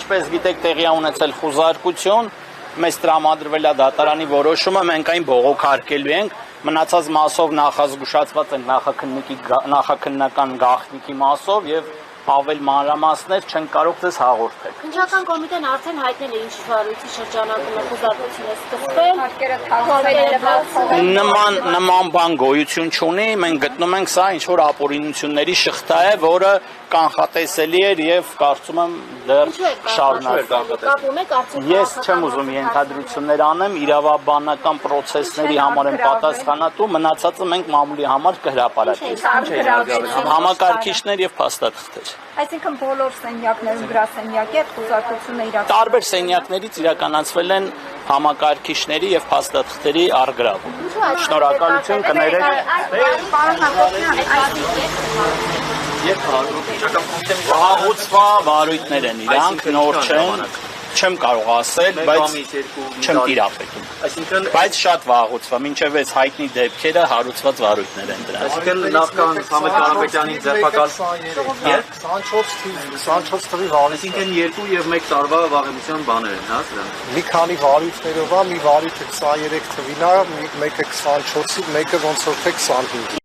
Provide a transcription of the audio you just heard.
ինչպես գիտեք, տեղի է ունեցել խուզարկություն, մեզ տրամադրվել է դատարանի որոշումը, մենք այն բողոքարկելու ենք, մնացած մասով նախազգուշացված են նախաքննական գաղտնիքի մասով եւ ավել մանրամասներ չեն կարող դες հաղորդել։ Քննչական կոմիտեն արդեն հայտնել է ինչ վարույթի շրջանակում է խուզարկությունը սկսվել, նման բան գոյություն չունի, մենք գտնում ենք սա ինչ որ ապօրինությունների շղթա է, որը կանխատեսելի էր եւ կարծում եմ դեռ շարունակվի։ Ես չեմ ուզում ենթադրություններ անեմ, իրավաբանական process-ների համար եմ պատասխանատու, մնացածը մենք մամուլի համար կհրապարակենք։ Համակարգիչներ եւ փաստաթղթեր։ Այսինքն բոլոր սենյակներում գրասենյակի այդ խուզարկությունը իրականացվել։ Տարբեր սենյակներից իրականացվել են համակարգիչների եւ փաստաթղթերի առգրավում։ Շնորհակալություն կներեք։ Վաղուց վարույթներ են իրանք, նոր չեն, չեմ կարող ասել, բայց չեմ տիրապետում։ Բայց շատ վաղուց, մինչև այս հայտնի դեպքերը հարուցված վարույթներ են դրանք։ Այսինքն նախքան Սամվել Կարապետյանի ձերբակալ 24 թվի վարույթ։ Այսինքն 2 եւ 1 տարվա վաղեմության բաներ են, հա, սրանք։ Մի քանի վարույթներով է, մի վարույթը 23 թվին է, մեկը 24-ի, մեկը ոնց որ թե 25-ի։